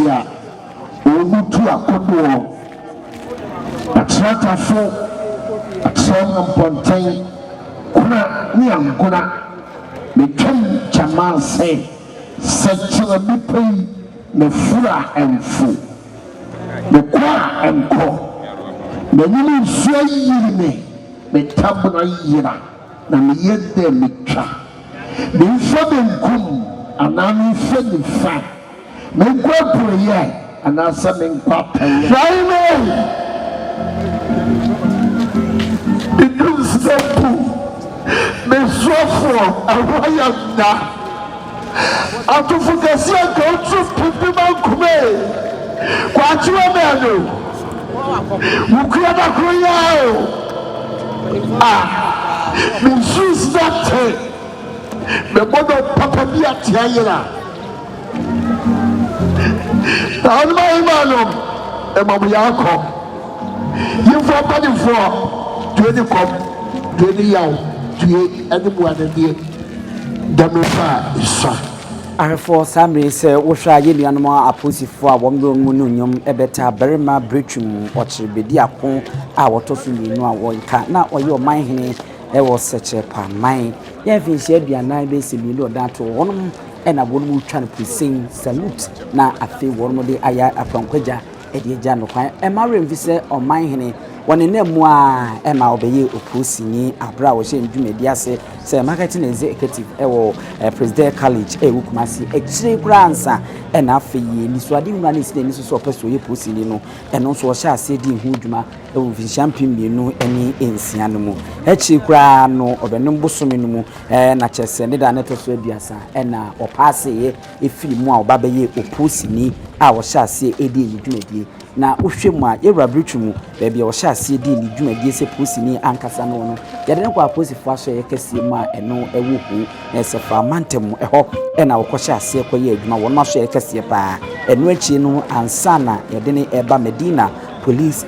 Asia, Ogutu Akodo, Atrata Atram Pontain, Kuna Nianguna, Mekan Chaman say, such a bipay, the Fura and Fu, the Kwa and Ko, the Nini Sway, the Tabuna Yira, and the Yed de Mitra. The Fabian Kum, and I'm Fabian Fat. Make what for a year, and I'm something papa. Friday! The news that the sofa, a royal da. I to focus your go to people come. What you are the shoes that the mother papa be at Yayla. Now, my man, a Mabiako. You for money for 20 cop, 20 young, 28 anyone a day. Damofa is son. I for some reason, we shall yin and more a pussy for 1 million, a better Berima Bridgum, or Chibidia Pon, our Tosu, no one can't now, or your mind. There was such a palm mine. Yevin said, "Be a 9 base below that to one, and I would try to sing salute. Now, I feel one more day I upon Quaja, Eddie Jano, and Marian visit on my henny. One in them, and I'll be you, Pussy, a brow, saying, Jumedia say, marketing executive, President College, Ukumasi, a tree grandson, and I feel Niswadi man is the Mrs. Opus, Pussy, and also shall say, Hudma, champion, you know, any Insianum. Echi kra no obenum bosomenumu na chese ne da neto aduasa na opase efiri mu a obabeye oposini a wo sha ase edi ni dwumadi na wohwemu a yewra britwum baabi a wo sha ase edi ni dwumadi se posini ankasa no no yede ne kwa posifo aso ye kase mu a eno ewo hu na se fa mantem eho na wo sha ase koye adwuma wo no so ye kase pa eno achi no ansana yede ne eba Medina police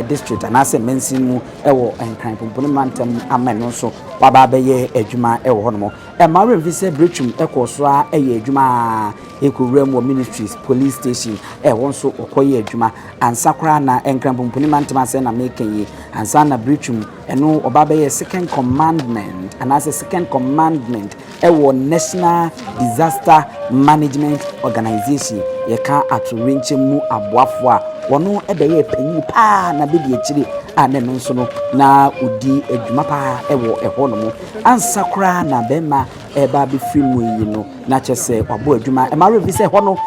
district and as a mention ewo enkan pompone mantem ameno so waba beye adwuma ewo hono e mare vise britchum ekoso a eye adwuma ekurem ministries police station won so okoye adwuma ansakra na enkan pompone mantem ase na mekenyi ansa na britchum eno oba beye second commandment and as a second commandment ewo national disaster management organization yeka aturenche mu aboafo a wono ebeye panyi pa na bedi echiri ane no nso no na odi adwuma pa ewo eho no mo ansakra na bema eba be film yi no na chese wabo adwuma e mare bi se ho no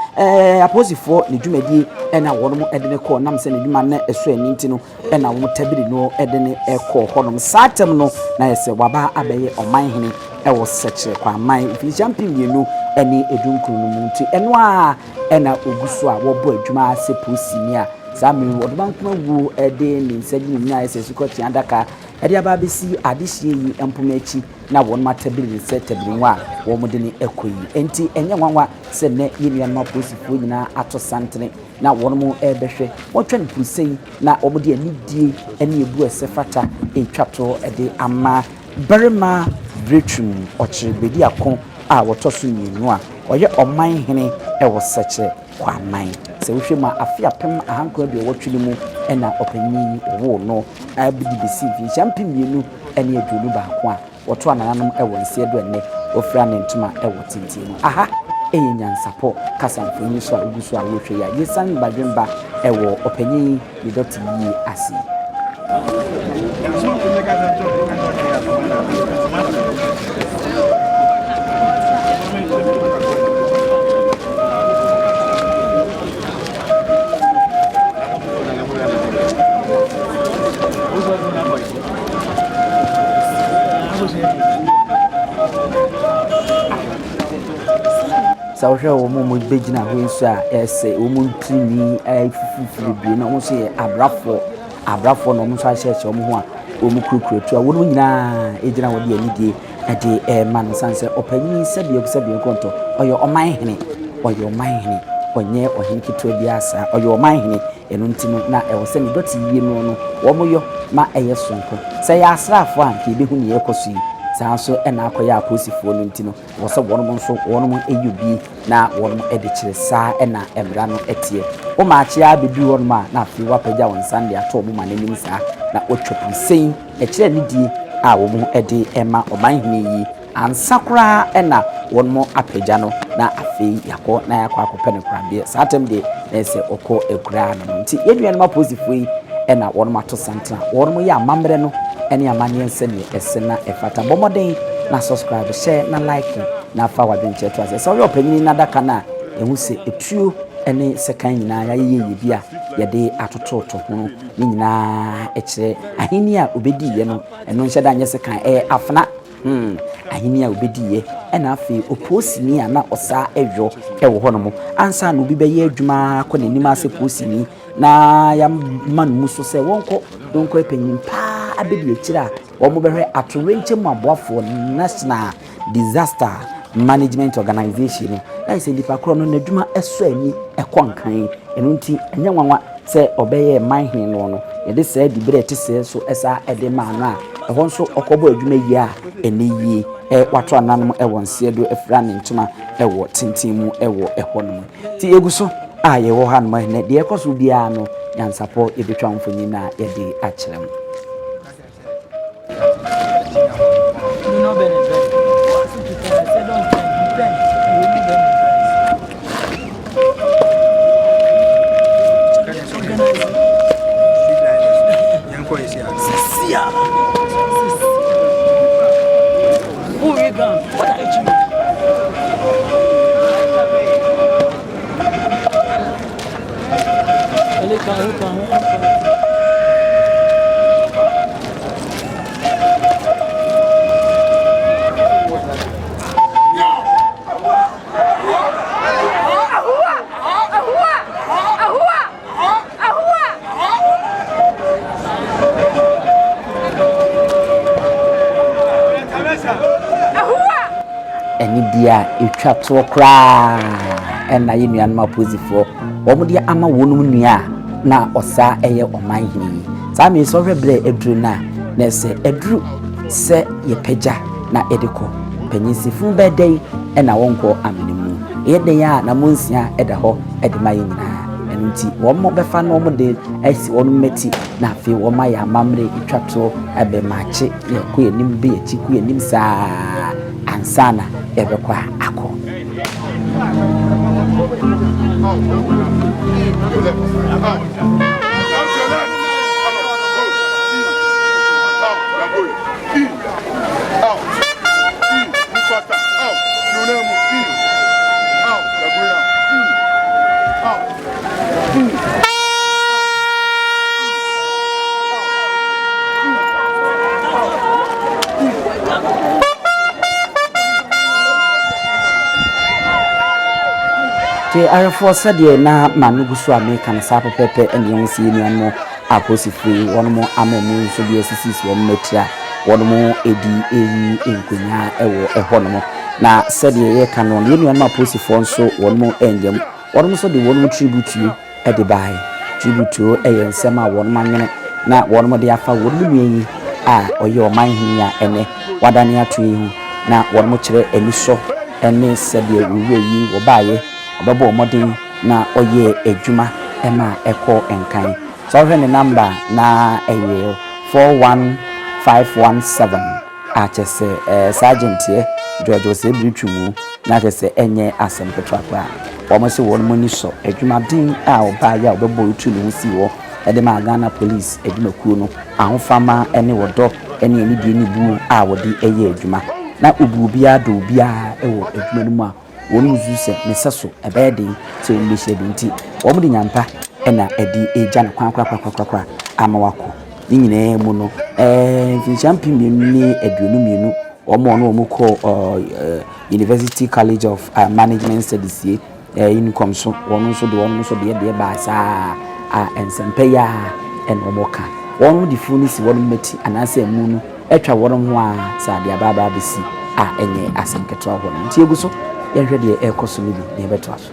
aposifo ne dwumadi na wono mo edene ko nam se ne dwuma na eso ani nti no na wo tabiri no edene ekọ ho no satem no na yese waba abeye Omanhene ewo Sekyere Kwaman fi champion yenu eni edunkuru no mu nti eno a na oguso a wobo adwuma se posini a Sami Wodman Wu ede ni nsadi ni nya ese sukoti andaka ede ababesi adehie yi empomachi na won matabili se tabrinwa wo mode ni ekoyi enti enye nwanwa se ne yemi anma posifo nyina ato santre na won mu ebehwe wotwen pusei na omode anidie ene ebu esefata etwato ede ama Berima Britchum ochrebedi akon a wotoso nyinu a oye Omanhene ewo Sekyere Kwaman se wo hwema afia pem ahanko bi wotwili mu na opanyi wo no abidi besi fi champion mienu ene adulu ba ko a woto ananam ewo nse do ene ofra ne ntuma ewo tintin mu aha NYANSAPO kasanfo ni so a uguso a wohwe ya yesan badwemba ewo opanyi ni doti yi asi sa wohwe wo mo begina ho nso a ese wo mo ntimi afufufuru bi na wo so ye abrafo no mo so ahyeche wo ho a wo mo kurukuretu a wo no nyina ejina wo de anidie ade man sanse opanyi sabie konto oyo Omanhene onye ohinkito bi asa oyo Omanhene eno ntino na ewo se ni doti yie no wo mo yo ma eye sonko se ya asrafo a ke behu ne yekoso yi saa so ɛna akɔyɛ aposifoɔ no ntino wɔ sɛ wɔnom nso wɔnom ɛyubi na wɔnom ɛde kyerɛ saa ɛna ɛmra no ɛteɛ wo maakye abɛdu wɔnom a na afei wapagya wɔn nsa de ato ɔmo ma n'anim saa na otwa sen ɛkyerɛ ne die a wɔn ɛde ɛma Omanhene yi ansa koraa ɛna wɔnom apagya no na afei yakɔ na yakɔ akɔpɛ ne korabea saa tem de na ɛsɛ ɔkɔ ekura no nti yɛnuanom aposifoɔ yi ɛna wɔnom ato santena wɔnom yɛ amammerɛ no ɛne amanneɛ nsɛnea ɛsɛ na ɛfata bɔmmɔden na subscribe share na like na afa wadwenkyerɛ to asɛ sɛ ɔyɛ ɔpanyini na daka no a ɛhu sɛ etuo ɛne sekan nyinaa yɛyɛ bi a yɛde atototo ho ne nyinaa ɛkyerɛ ahenni a obɛdiiɛ no ɛno nhyɛ da nyɛ sekan ɛyɛ afena ahenni a obɛdiiɛ ɛna afei oposini a na ɔsaa ɛwɔ ɛwɔ hɔ no mo ansa na obi bɛyɛ adwuma akɔ n'anim asɛ posini na yɛma no mu so sɛ wɔnkɔ panyin paa abɛdi akyire a wɔn bɛhwɛ atorenkyɛ mu aboafoɔ national disaster management organization no ɛyɛ sɛ nipa korɔ no n'adwuma ɛsɔ ani ɛkɔ nkan ɛno nti ɛnyɛ nwanwa sɛ ɔbɛyɛ Omanhene no yɛde sɛ di bere te sɛ so ɛsa ɛde ma no a ɛhɔ nso ɔkɔbɔ adwuma yi a ɛne yie wato ananom ɛwɔ nseɛ do ɛfira ne ntoma ɛwɔ tenten mu ɛwɔ ɛhɔ no ti egu so a yɛwɔ ha no ne deɛ ɛkɔ so biara no nyansapɔ yɛbɛtwa mfonyin na yɛde akyerɛ mu dia etwa to kra na ye nuanom aposifoɔ wɔn de ama wɔnom nua na ɔsa ɛyɛ Omanhene saa me so hwɛbrɛ aduru na ɛsɛ aduru sɛ yɛpagya na ɛdekɔ panyinsifu bɛdɛn na wɔnkɔ amenimu yɛdɛn a na monsia ɛda hɔ ɛde ma yɛ nyinaa ɛno nti wɔn bɛfa na wɔn de asi wɔn mati na afei wɔn ayɛ amammerɛ etwa to ɛbɛmaakye yɛkɔ yɛnim bɛ yɛkyi kɔ yɛnim saa ansana ɛbɛkɔ akɔ te arafo sɛdeɛ na manugu so America na saa pɛpɛpɛ ɛne wɔn sie ne ano aposifo wɔn mo amamu nso bi asisi wɔn matira wɔn mo edi eyi nkonya ɛwɔ ɛhɔ no na sɛdeɛ yɛ ka no ne nuanom aposifo nso wɔn mo ɛngyam wɔn nso de wɔn mo tribute ɛde bae tribute ɛyɛ nsɛm a wɔn mo anwene na wɔn mo de afa wɔn mo nua yi a ɔyɛ Omanhene a ɛnɛ wadane ato yi ho na wɔn mo kyerɛ anisɔ ɛne sɛdeɛ wɔwura yi wɔbaayɛ Babo modern na oye ejuma ema eko enkan so hwe ne number na 41517 achese sergeant ye George Osebritwu na chese enye asempetwakwa omo se won moni so ejuma din a oba ya obebo otu no si wo ede ma Ghana police ejuma kuo no ahofama ene wodo ene ani die ni bu a wodi eye ejuma na ubu bia do bia ewo ejuma no mu a wonu zuse mesaso ebede se o mehye binti wo mu de nyampa na edi eja no kwakwa amawako ni nyine mu no champion ni aduonu mienu wo mo no mo ko University College of Management Studies income so wonu so de ba sa ensempe ya enomoka wonu di funisi wonu meti anase mu no etwa wonu ho a sa de ababa besi enye asemketo ho no nti eguso yɛhwɛ deɛ ɛkɔ so no bi na yɛbɛto aso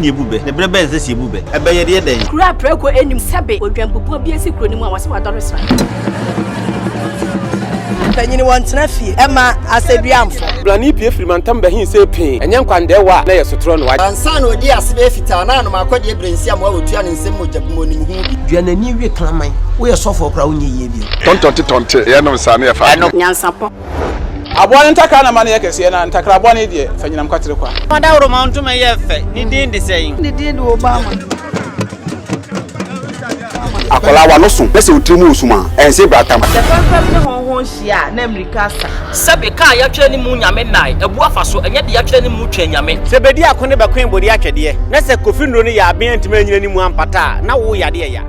ni ebube ne brebe nse si ebube ebe ye de den kura preko enim sebe odwampopo bi esi kuro ni mu awase wadore sra tanyini wantena fie ema aseduamfo blani pie frimantam behin se pin enye nkwande wa na yesotro no wa ansa na odi asebe fita na no makode ebrensi am wa wotua ne nsem mojabmo ni hu bi duanani wie klaman wo ye sofo kra wo nyeye bi tontonte ye no nsane ye fa NYANSAPO aboa ntaka na mane ye kese na ntakra aboa ne de fanyinam kwatere kwa mada woro ma ntuma ye fe ni din de sey ni din de Obama akola wa no so pese otrimu osuma ense bratam the first ne honhon hia na America sa sebe ka ya twere ni mu nyame nai ebu afaso enye de ya twere ni mu twa nyame sebedi akone be kwen bodi akwede na se kofi ndro ni ya aben ntima nyina ni mu ampata na wo yade ya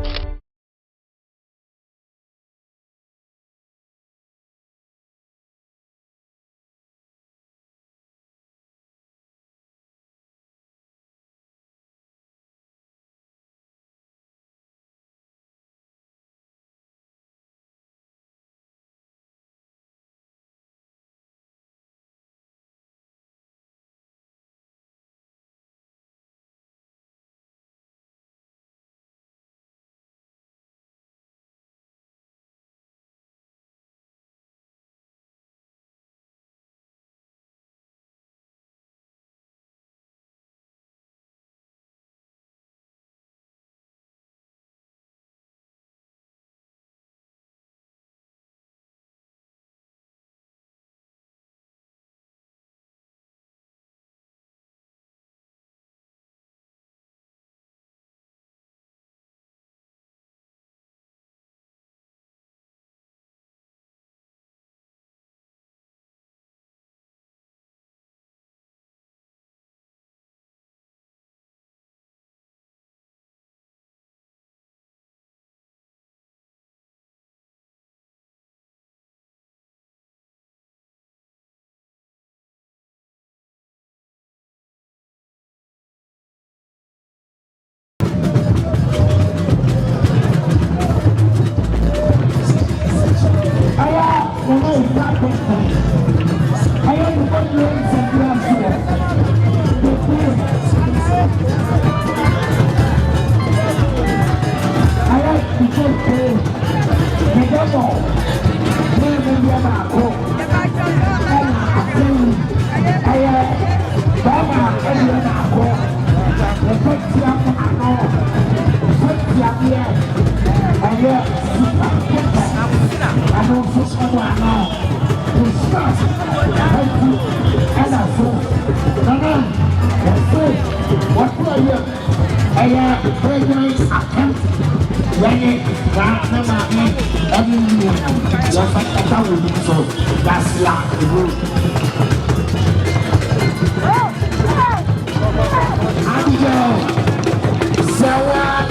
Sawa,